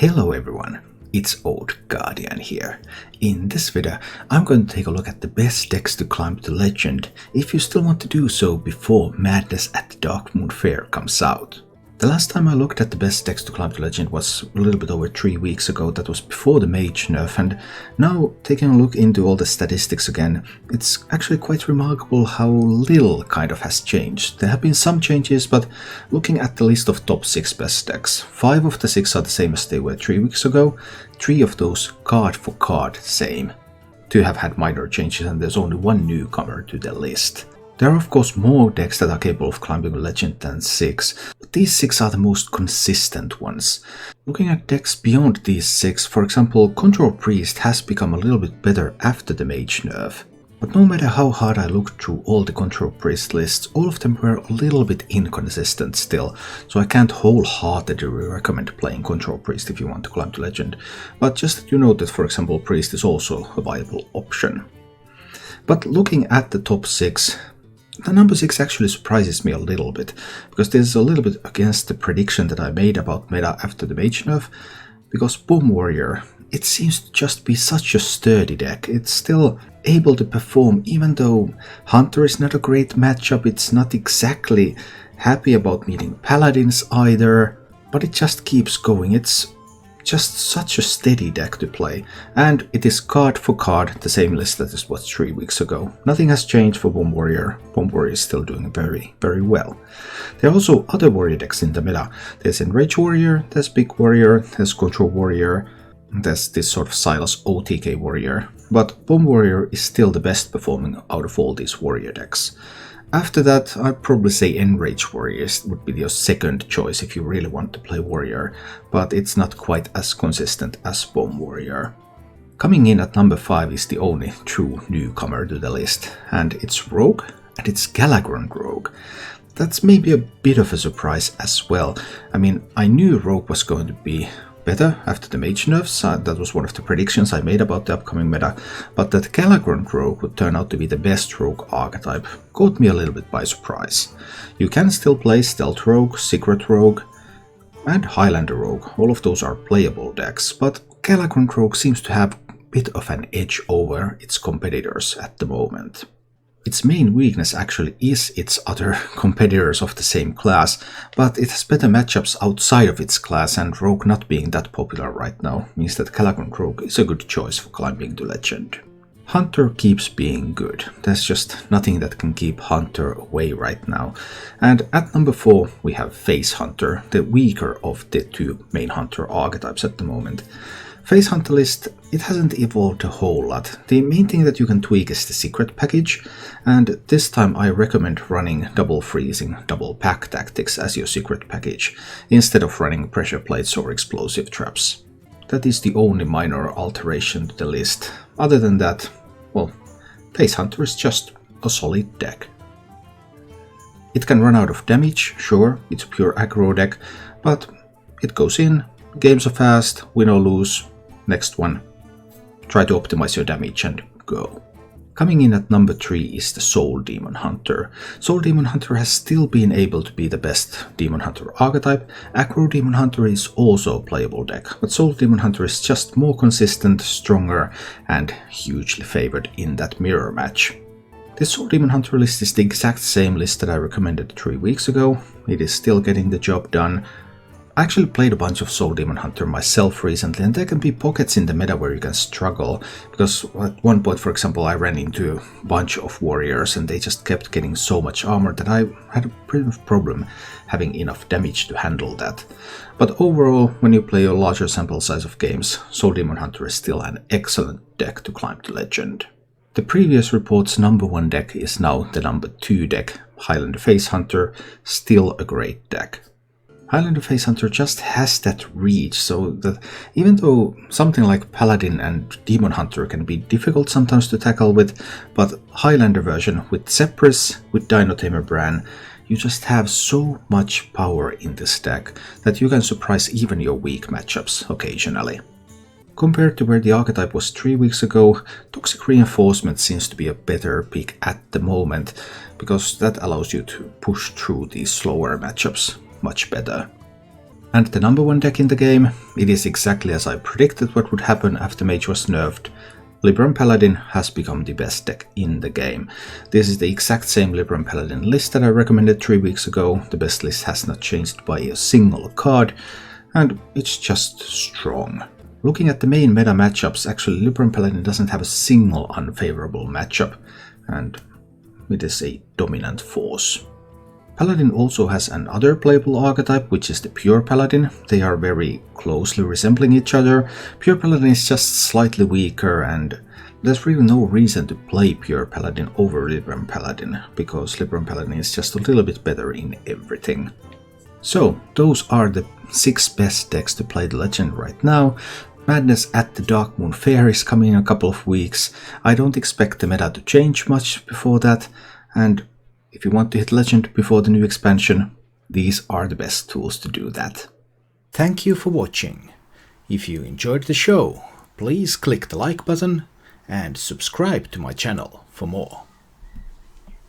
Hello everyone, it's Old Guardian here. In this video, I'm going to take a look at the best decks to climb to legend if you still want to do so before Madness at the Darkmoon Faire comes out. The last time I looked at the best decks to climb to legend was a little bit over 3 weeks ago. That was before the mage nerf, and now taking a look into all the statistics again, it's actually quite remarkable how little kind of has changed. There have been some changes, but looking at the list of top 6 best decks, 5 of the 6 are the same as they were 3 weeks ago, 3 of those card for card same. 2 have had minor changes, and there's only 1 newcomer to the list. There are of course more decks that are capable of climbing legend than 6, but these 6 are the most consistent ones. Looking at decks beyond these 6, for example, Control Priest has become a little bit better after the mage nerf. But no matter how hard I looked through all the Control Priest lists, all of them were a little bit inconsistent still, so I can't wholeheartedly recommend playing Control Priest if you want to climb to legend, but just that you know that, for example, Priest is also a viable option. But looking at the top 6, the number 6 actually surprises me a little bit, because this is a little bit against the prediction that I made about meta after the mage nerf, because Bomb Warrior, it seems to just be such a sturdy deck. It's still able to perform even though Hunter is not a great matchup, it's not exactly happy about meeting Paladins either, but it just keeps going. It's just such a steady deck to play, and it is card for card the same list that it was 3 weeks ago. Nothing has changed for Bomb Warrior. Bomb Warrior is still doing very well. There are also other warrior decks in the meta. There's Enrage Warrior, there's Big Warrior, there's Control Warrior, there's this sort of Silas OTK Warrior, but Bomb Warrior is still the best performing out of all these warrior decks. After that, I'd probably say Enrage Warrior would be your second choice if you really want to play Warrior, but it's not quite as consistent as Bomb Warrior. Coming in at number 5 is the only true newcomer to the list, and it's Rogue, and it's Galakrond Rogue. That's maybe a bit of a surprise as well. I mean, I knew Rogue was going to be better after the mage nerfs, that was one of the predictions I made about the upcoming meta, but that Galakrond Rogue would turn out to be the best rogue archetype caught me a little bit by surprise. You can still play Stealth Rogue, Secret Rogue, and Highlander Rogue. All of those are playable decks, but Galakrond Rogue seems to have a bit of an edge over its competitors at the moment. Its main weakness actually is its other competitors of the same class, but it has better matchups outside of its class, and Rogue not being that popular right now means that Galakrond Rogue is a good choice for climbing to legend. Hunter keeps being good. There's just nothing that can keep Hunter away right now. And at number 4 we have Face Hunter, the weaker of the 2 main Hunter archetypes at the moment. Face Hunter list, it hasn't evolved a whole lot. The main thing that you can tweak is the secret package, and this time I recommend running double freezing, double pack tactics as your secret package, instead of running pressure plates or explosive traps. That is the only minor alteration to the list. Other than that, well, Face Hunter is just a solid deck. It can run out of damage, sure, it's a pure aggro deck, but it goes in, games are fast, win or lose. Next one. Try to optimize your damage and go. Coming in at number 3 is the Soul Demon Hunter. Soul Demon Hunter has still been able to be the best Demon Hunter archetype. Aggro Demon Hunter is also a playable deck, but Soul Demon Hunter is just more consistent, stronger, and hugely favored in that mirror match. This Soul Demon Hunter list is the exact same list that I recommended 3 weeks ago. It is still getting the job done. I actually played a bunch of Soul Demon Hunter myself recently, and there can be pockets in the meta where you can struggle, because at one point, for example, I ran into a bunch of warriors and they just kept getting so much armor that I had a pretty much problem having enough damage to handle that. But overall, when you play a larger sample size of games, Soul Demon Hunter is still an excellent deck to climb to legend. The previous report's number 1 deck is now the number 2 deck, Highlander Face Hunter, still a great deck. Highlander Face Hunter just has that reach, so that even though something like Paladin and Demon Hunter can be difficult sometimes to tackle with, but Highlander version with Zephyrus, with Dino Tamer Bran, you just have so much power in this deck that you can surprise even your weak matchups occasionally. Compared to where the archetype was 3 weeks ago, Toxic Reinforcement seems to be a better pick at the moment, because that allows you to push through these slower matchups much better. And the number one deck in the game, it is exactly as I predicted what would happen after Mage was nerfed. Libram Paladin has become the best deck in the game. This is the exact same Libram Paladin list that I recommended 3 weeks ago. The best list has not changed by a single card, and it's just strong. Looking at the main meta matchups, actually Libram Paladin doesn't have a single unfavorable matchup, and it is a dominant force. Paladin also has another playable archetype, which is the Pure Paladin. They are very closely resembling each other. Pure Paladin is just slightly weaker, and there's really no reason to play Pure Paladin over Libram Paladin, because Libram Paladin is just a little bit better in everything. So, those are the 6 best decks to play the Legend right now. Madness at the Darkmoon Faire is coming in a couple of weeks. I don't expect the meta to change much before that, and if you want to hit Legend before the new expansion, these are the best tools to do that. Thank you for watching. If you enjoyed the show, please click the like button and subscribe to my channel for more.